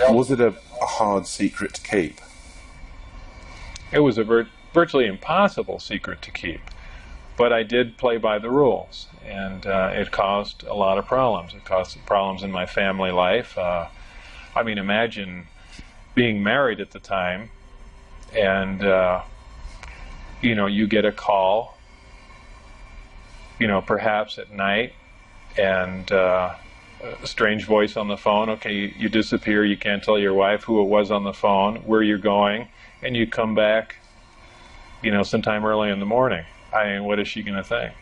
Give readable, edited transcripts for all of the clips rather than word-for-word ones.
Was it a hard secret to keep? It was a virtually impossible secret to keep, but I did play by the rules, and it caused a lot of problems. It caused problems in my family life. I mean, imagine being married at the time, and you know, you get a call, you know, perhaps at night, and a strange voice on the phone. Okay, you disappear, you can't tell your wife who it was on the phone, where you're going, and you come back, you know, sometime early in the morning. I mean, what is she going to think?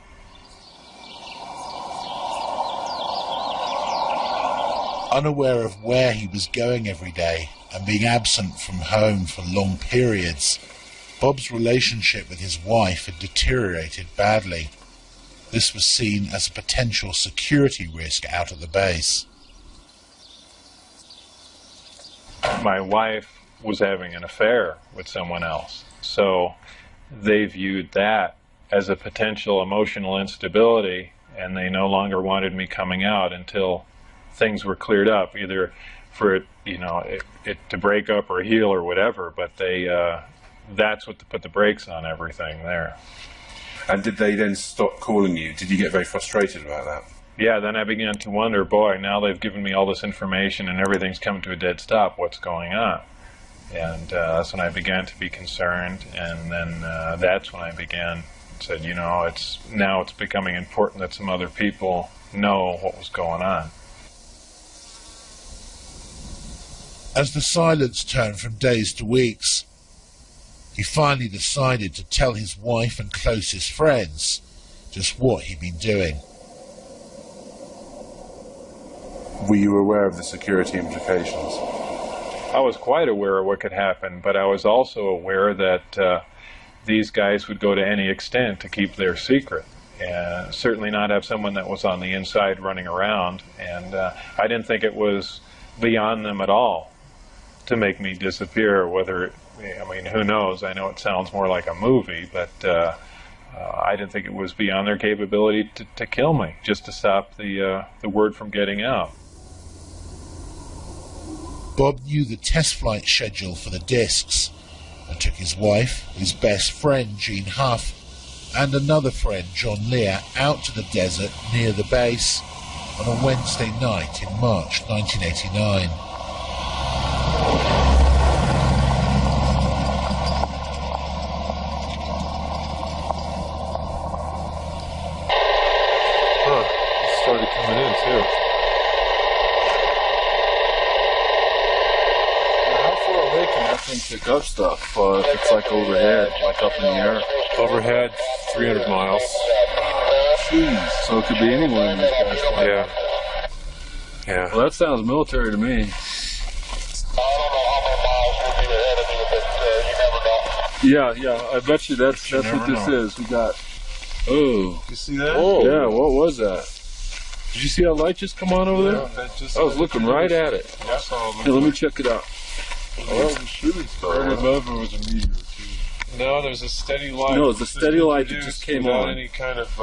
Unaware of where he was going every day and being absent from home for long periods, Bob's relationship with his wife had deteriorated badly. This was seen as a potential security risk out at the base. My wife was having an affair with someone else, so they viewed that as a potential emotional instability, and they no longer wanted me coming out until things were cleared up, either for it, you know, it to break up or heal or whatever. But they that's what put the brakes on everything there. And did they then stop calling you? Did you get very frustrated about that? Yeah, then I began to wonder, boy, now they've given me all this information and everything's come to a dead stop. What's going on? And that's when I began to be concerned, and then that's when I said, you know, it's becoming important that some other people know what was going on. As the silence turned from days to weeks, he finally decided to tell his wife and closest friends just what he'd been doing. Were you aware of the security implications? I was quite aware of what could happen, but I was also aware that these guys would go to any extent to keep their secret, and certainly not have someone that was on the inside running around. And I didn't think it was beyond them at all to make me disappear. Whether, I mean, who knows? I know it sounds more like a movie, but I didn't think it was beyond their capability to kill me, just to stop the word from getting out. Bob knew the test flight schedule for the discs and took his wife, his best friend Jean Huff, and another friend John Lear out to the desert near the base on a Wednesday night in March 1989. It started coming in too. How far away can that thing pick up stuff? If it's like overhead, like up in the air? Overhead, 300 miles. Jeez. So it could be anywhere in this guy's flight. Yeah. Yeah. Well, that sounds military to me. Yeah, I bet you that's what this is. We got. Oh. You see that? Oh. Yeah, what was that? Did you see that light just come on over there? Yeah, I was looking right at it. Yeah. Here, let me check it out. Well, shooting star. Right above it was a meteor, too. No, there's a steady light. No, it's a steady light that just came on. Any kind of.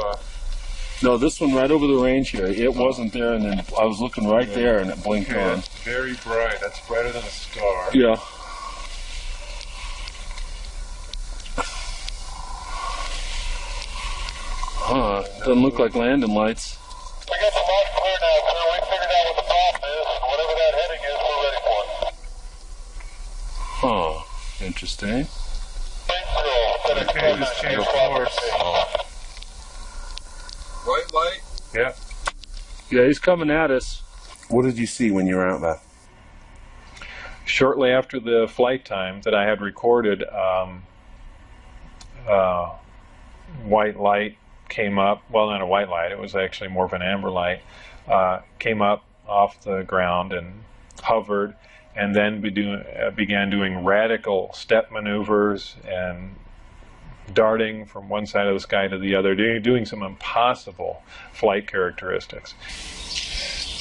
No, this one right over the range here. It wasn't there, and then I was looking right there, and it blinked on. It's very bright. That's brighter than a star. Yeah. Huh, doesn't look like landing lights. We got the mark clear now, sir. We figured out what the path is. Whatever that heading is, we're ready for it. Huh, interesting. Okay, just change course. White light? Yeah. Yeah, he's coming at us. What did you see when you were out there? Shortly after the flight time that I had recorded, white light came up, well, not a white light, it was actually more of an amber light, came up off the ground and hovered, and then began doing radical step maneuvers and darting from one side of the sky to the other, doing some impossible flight characteristics.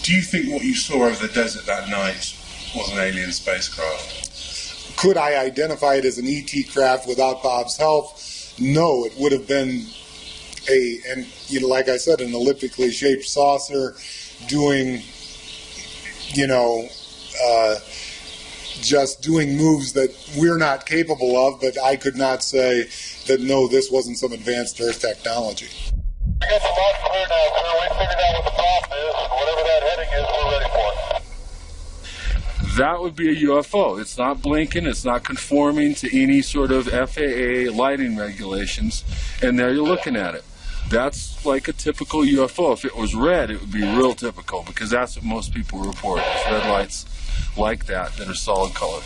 Do you think what you saw over the desert that night was an alien spacecraft? Could I identify it as an ET craft without Bob's help? No, it would have been like I said, an elliptically shaped saucer doing, just doing moves that we're not capable of, but I could not say that, no, this wasn't some advanced Earth technology. We got the mark clear now, sir. We figured out what the problem is, and whatever that heading is, we're ready for it. That would be a UFO. It's not blinking, it's not conforming to any sort of FAA lighting regulations, and there you're looking at it. That's like a typical UFO. If it was red, it would be real typical, because that's what most people report, is red lights like that are solid colored.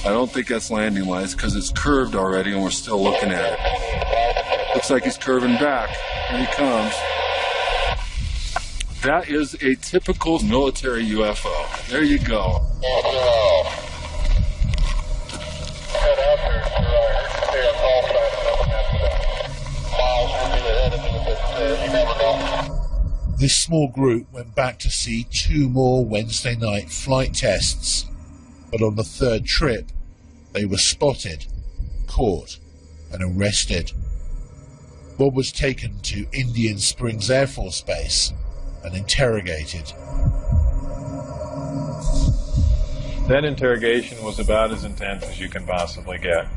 I don't think that's landing lights, because it's curved already and we're still looking at it. Looks like he's curving back. Here he comes. That is a typical military UFO. There you go. This small group went back to see 2 more Wednesday night flight tests, but on the 3rd trip, they were spotted, caught, and arrested. Bob was taken to Indian Springs Air Force Base and interrogated. That interrogation was about as intense as you can possibly get,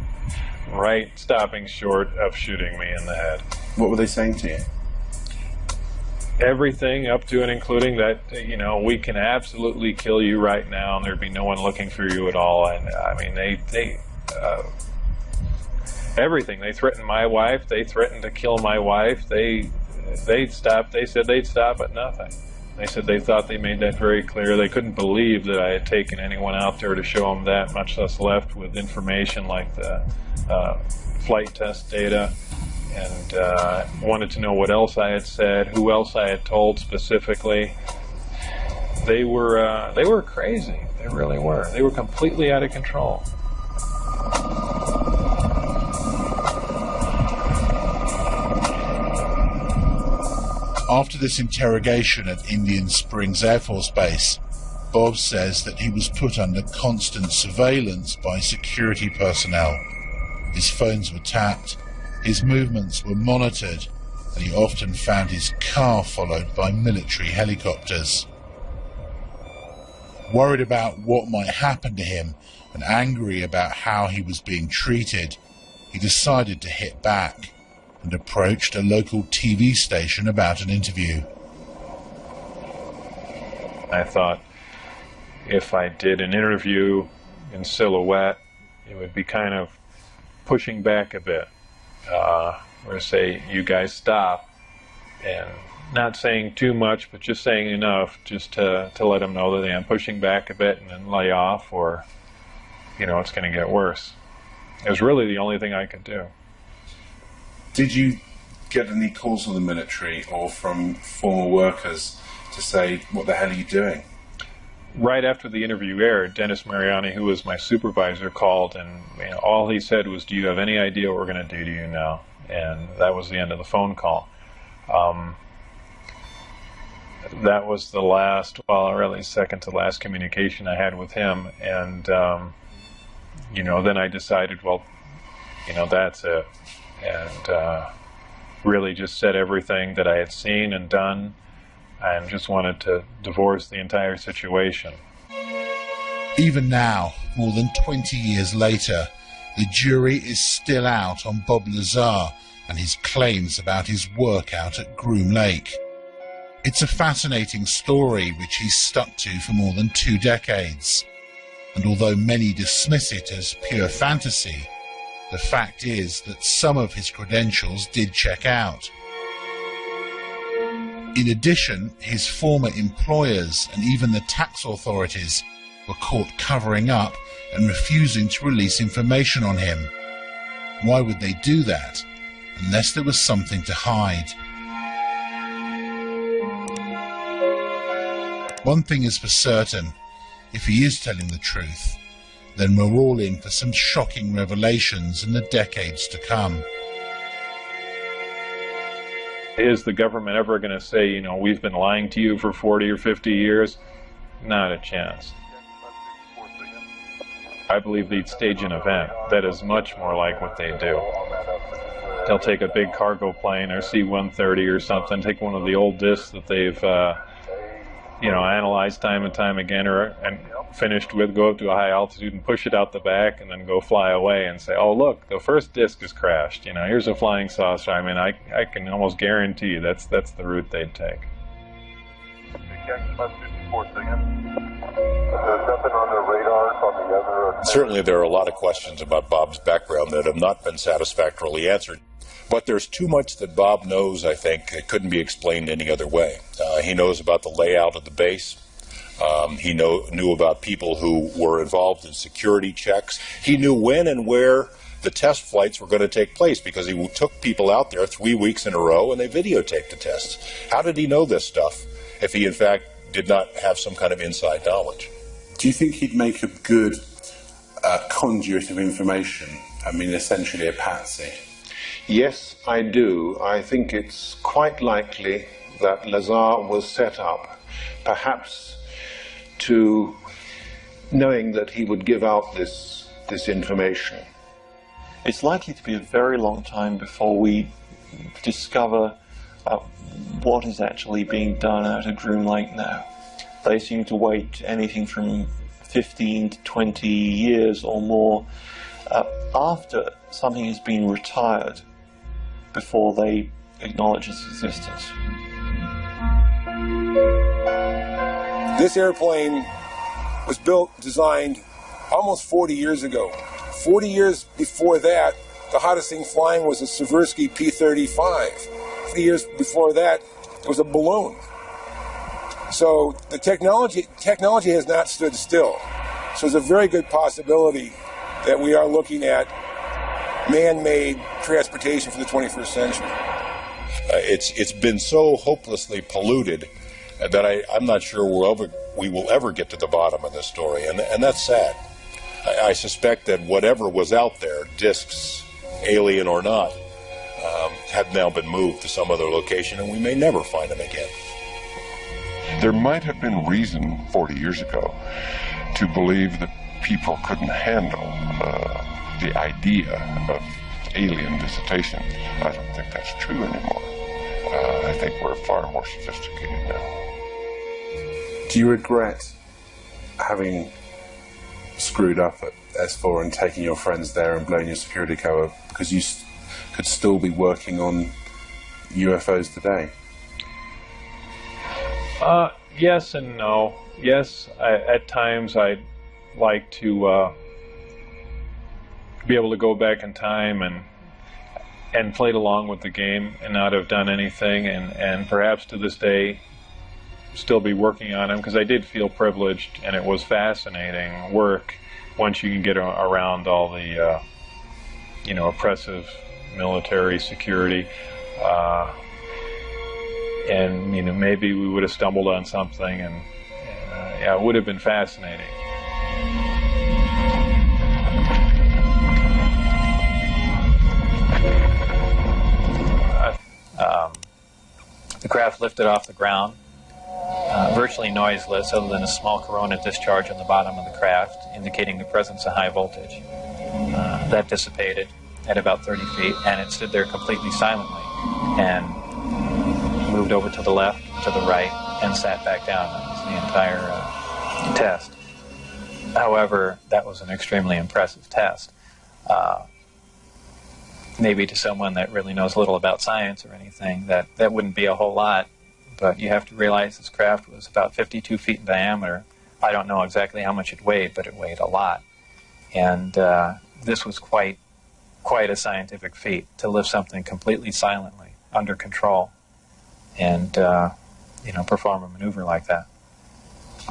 right stopping short of shooting me in the head. What were they saying to you? Everything up to and including that, we can absolutely kill you right now and there'd be no one looking for you at all. And I mean, everything. They threatened my wife. They threatened to kill my wife. They said they'd stop at nothing. They said they thought they made that very clear. They couldn't believe that I had taken anyone out there to show them that, much less left with information like the flight test data, and wanted to know what else I had said, who else I had told specifically. They were crazy. They really were. They were completely out of control. After this interrogation at Indian Springs Air Force Base, Bob says that he was put under constant surveillance by security personnel. His phones were tapped, his movements were monitored, and he often found his car followed by military helicopters. Worried about what might happen to him and angry about how he was being treated, he decided to hit back and approached a local TV station about an interview. I thought if I did an interview in silhouette, it would be kind of pushing back a bit, or say, you guys stop, and not saying too much, but just saying enough just to let them know that I'm pushing back a bit and then lay off, or, it's going to get worse. It was really the only thing I could do. Did you get any calls from the military or from former workers to say, what the hell are you doing? Right after the interview aired, Dennis Mariani, who was my supervisor, called, and all he said was, do you have any idea what we're going to do to you now? And that was the end of the phone call. That was the last, really second to last communication I had with him. And, then I decided, that's it. And really just said everything that I had seen and done, and just wanted to divorce the entire situation. Even now, more than 20 years later, the jury is still out on Bob Lazar and his claims about his work out at Groom Lake. It's a fascinating story which he's stuck to for more than 2 decades. And although many dismiss it as pure fantasy, the fact is that some of his credentials did check out. In addition, his former employers and even the tax authorities were caught covering up and refusing to release information on him. Why would they do that? unless there was something to hide. One thing is for certain, if he is telling the truth, then we're all in for some shocking revelations in the decades to come. Is the government ever going to say, you know, we've been lying to you for 40 or 50 years? Not a chance. I believe they'd stage an event that is much more like what they do. They'll take a big cargo plane or C-130 or something, take one of the old discs that they've analyzed time and time again and finished with, go up to a high altitude and push it out the back and then go fly away and say, oh, look, the first disc has crashed. You know, here's a flying saucer. I mean, I can almost guarantee you that's the route they'd take. Certainly there are a lot of questions about Bob's background that have not been satisfactorily answered. But there's too much that Bob knows, I think. It couldn't be explained any other way. He knows about the layout of the base. He knew about people who were involved in security checks. He knew when and where the test flights were going to take place because he took people out there 3 weeks in a row and they videotaped the tests. How did he know this stuff if he, in fact, did not have some kind of inside knowledge? Do you think he'd make a good conduit of information? I mean, essentially a patsy. Yes, I do. I think it's quite likely that Lazar was set up, perhaps to knowing that he would give out this information. It's likely to be a very long time before we discover what is actually being done out at Groom Lake now. They seem to wait anything from 15 to 20 years or more after something has been retired before they acknowledge its existence. This airplane was designed almost 40 years ago. 40 years before that, the hottest thing flying was a Seversky P-35. 40 years before that, it was a balloon. So the technology has not stood still. So there's a very good possibility that we are looking at man-made transportation for the 21st century. It's been so hopelessly polluted that I'm not sure we will ever get to the bottom of this story, and that's sad. I suspect that whatever was out there, discs, alien or not, have now been moved to some other location, and we may never find them again. There might have been reason 40 years ago to believe that people couldn't handle the idea of alien visitation. I don't think that's true anymore. I think we're far more sophisticated now. Do you regret having screwed up at S4 and taking your friends there and blowing your security cover because you could still be working on UFOs today? Yes and no. Yes, at times I'd like to be able to go back in time and played along with the game and not have done anything, and perhaps to this day still be working on them, because I did feel privileged and it was fascinating work once you can get around all the oppressive military security, and maybe we would have stumbled on something, and it would have been fascinating. The craft lifted off the ground, virtually noiseless other than a small corona discharge on the bottom of the craft, indicating the presence of high voltage. That dissipated at about 30 feet, and it stood there completely silently, and moved over to the left, to the right, and sat back down. That was the entire test. However, that was an extremely impressive test. Maybe to someone that really knows little about science or anything, that wouldn't be a whole lot, but you have to realize this craft was about 52 feet in diameter. I don't know exactly how much it weighed, but it weighed a lot. And this was quite a scientific feat, to lift something completely silently, under control, and perform a maneuver like that.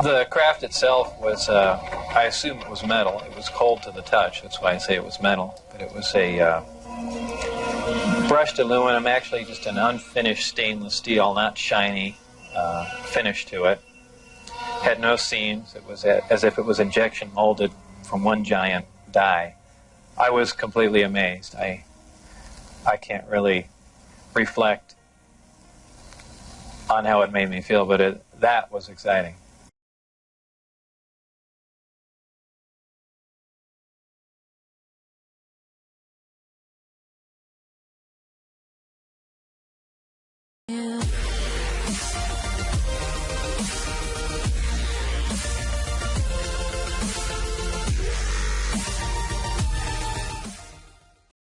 The craft itself was, I assume it was metal. It was cold to the touch, that's why I say it was metal, but it was a brushed aluminum, actually just an unfinished stainless steel, not shiny, finish to it. Had no seams. It was as if it was injection molded from one giant die. I was completely amazed. I can't really reflect on how it made me feel, but that was exciting.